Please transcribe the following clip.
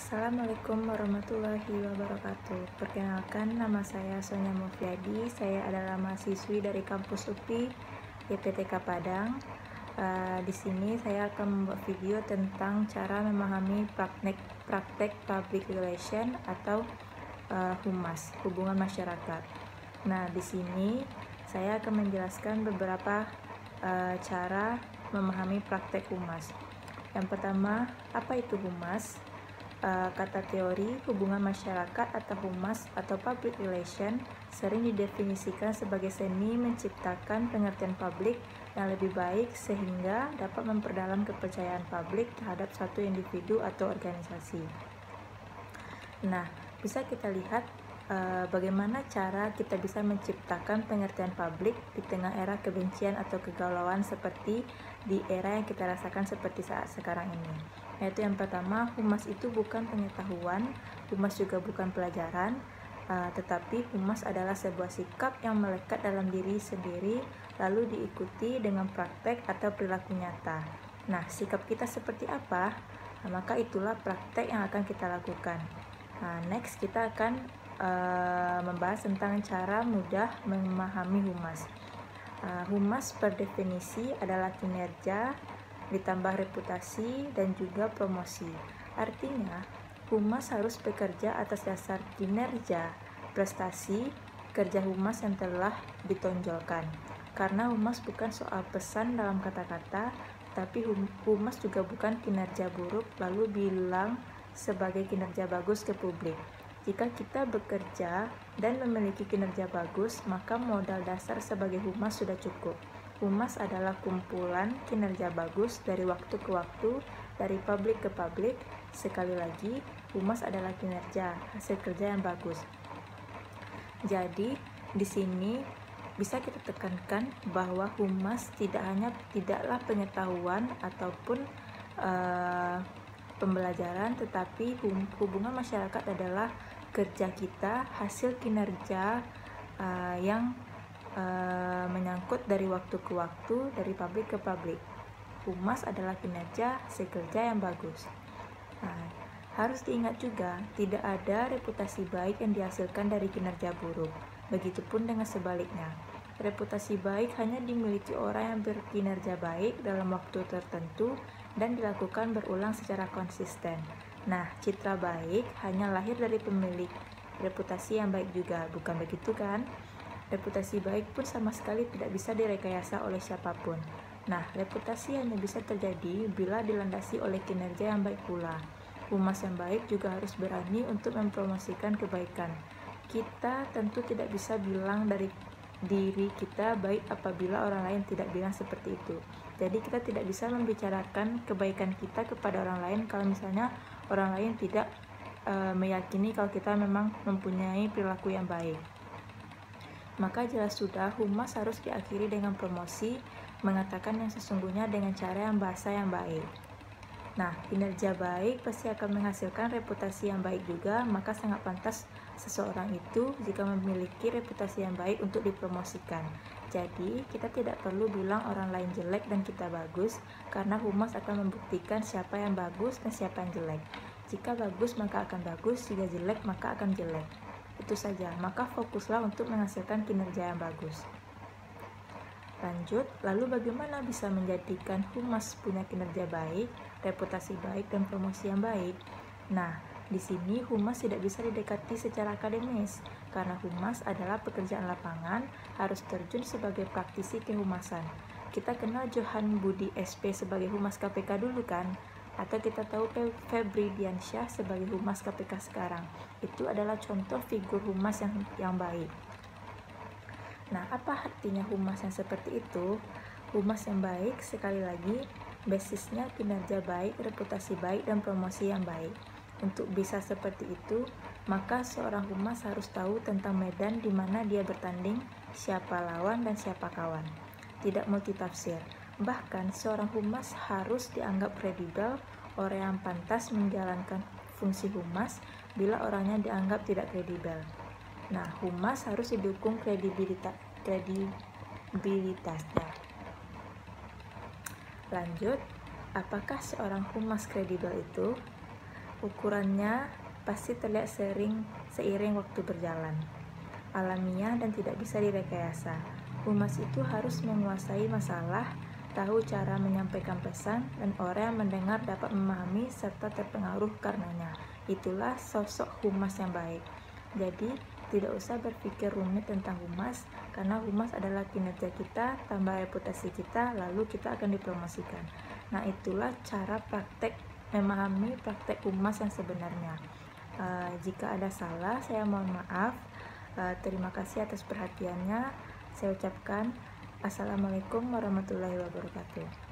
Assalamualaikum warahmatullahi wabarakatuh. Perkenalkan, nama saya Sonia Mufiadi. Saya adalah mahasiswi dari kampus UPI YPTK Padang. Di sini saya akan membuat video tentang cara memahami praktek public relation atau humas, hubungan masyarakat. Nah, di sini saya akan menjelaskan beberapa cara memahami praktek humas. Yang pertama, apa itu humas? Kata teori hubungan masyarakat atau humas atau public relation sering didefinisikan sebagai seni menciptakan pengertian publik yang lebih baik sehingga dapat memperdalam kepercayaan publik terhadap suatu individu atau organisasi. Nah, bisa kita lihat bagaimana cara kita bisa menciptakan pengertian publik di tengah era kebencian atau kegalauan seperti di era yang kita rasakan seperti saat sekarang ini. Yaitu yang pertama, humas itu bukan pengetahuan, humas juga bukan pelajaran, tetapi humas adalah sebuah sikap yang melekat dalam diri sendiri lalu diikuti dengan praktek atau perilaku nyata. Nah, sikap kita seperti apa? Maka itulah praktek yang akan kita lakukan. Next kita akan membahas tentang cara mudah memahami humas. Humas per definisi adalah kinerja ditambah reputasi dan juga promosi. Artinya, humas harus bekerja atas dasar kinerja, prestasi, kerja humas yang telah ditonjolkan. Karena humas bukan soal pesan dalam kata-kata, tapi humas juga bukan kinerja buruk lalu bilang sebagai kinerja bagus ke publik. Jika kita bekerja dan memiliki kinerja bagus, maka modal dasar sebagai humas sudah cukup. Humas adalah kumpulan kinerja bagus dari waktu ke waktu, dari publik ke publik. Sekali lagi, humas adalah kinerja, hasil kerja yang bagus. Jadi, di sini bisa kita tekankan bahwa humas tidaklah pengetahuan ataupun pembelajaran, tetapi hubungan masyarakat adalah kerja kita, hasil kinerja yang menyangkut dari waktu ke waktu, dari publik ke publik. Humas adalah kinerja hasil kerja yang bagus. Harus diingat juga, tidak ada reputasi baik yang dihasilkan dari kinerja buruk. Begitupun dengan sebaliknya. Reputasi baik hanya dimiliki orang yang berkinerja baik dalam waktu tertentu dan dilakukan berulang secara konsisten. Nah, citra baik hanya lahir dari pemilik reputasi yang baik juga, bukan begitu kan? Reputasi baik pun sama sekali tidak bisa direkayasa oleh siapapun. Nah, reputasi hanya bisa terjadi bila dilandasi oleh kinerja yang baik pula. Humas yang baik juga harus berani untuk mempromosikan kebaikan. Kita tentu tidak bisa bilang dari diri kita baik apabila orang lain tidak bilang seperti itu. Jadi kita tidak bisa membicarakan kebaikan kita kepada orang lain kalau misalnya orang lain tidak meyakini kalau kita memang mempunyai perilaku yang baik. Maka jelas sudah, humas harus diakhiri dengan promosi, mengatakan yang sesungguhnya dengan cara yang bahasa yang baik. Nah, kinerja baik pasti akan menghasilkan reputasi yang baik juga, maka sangat pantas seseorang itu jika memiliki reputasi yang baik untuk dipromosikan. Jadi, kita tidak perlu bilang orang lain jelek dan kita bagus, karena humas akan membuktikan siapa yang bagus dan siapa yang jelek. Jika bagus, maka akan bagus, jika jelek, maka akan jelek. Itu saja, maka fokuslah untuk menghasilkan kinerja yang bagus. Lanjut, lalu bagaimana bisa menjadikan humas punya kinerja baik, reputasi baik, dan promosi yang baik? Nah, di sini humas tidak bisa didekati secara akademis, karena humas adalah pekerjaan lapangan, harus terjun sebagai praktisi kehumasan. Kita kenal Johan Budi SP sebagai humas KPK dulu kan? Atau kita tahu Febri Diansyah sebagai humas KPK sekarang. Itu adalah contoh figur humas yang baik. Nah, apa artinya humas yang seperti itu? Humas yang baik, sekali lagi, basisnya kinerja baik, reputasi baik, dan promosi yang baik. Untuk bisa seperti itu, maka seorang humas harus tahu tentang medan di mana dia bertanding, siapa lawan dan siapa kawan. Tidak multitafsir. Bahkan, seorang humas harus dianggap kredibel, orang yang pantas menjalankan fungsi humas bila orangnya dianggap tidak kredibel. Nah, humas harus didukung kredibilitasnya. Lanjut, apakah seorang humas kredibel itu? ukurannya pasti terlihat seiring waktu berjalan, alamiah dan tidak bisa direkayasa. Humas itu harus menguasai masalah, tahu cara menyampaikan pesan, dan orang yang mendengar dapat memahami serta terpengaruh karenanya. Itulah sosok humas yang baik. Jadi, tidak usah berpikir rumit tentang humas, karena humas adalah kinerja kita, tambah reputasi kita, lalu kita akan dipromosikan. Nah, itulah cara praktek memahami praktek humas yang sebenarnya. Jika ada salah, saya mohon maaf. Terima kasih atas perhatiannya. Saya ucapkan Assalamualaikum warahmatullahi wabarakatuh.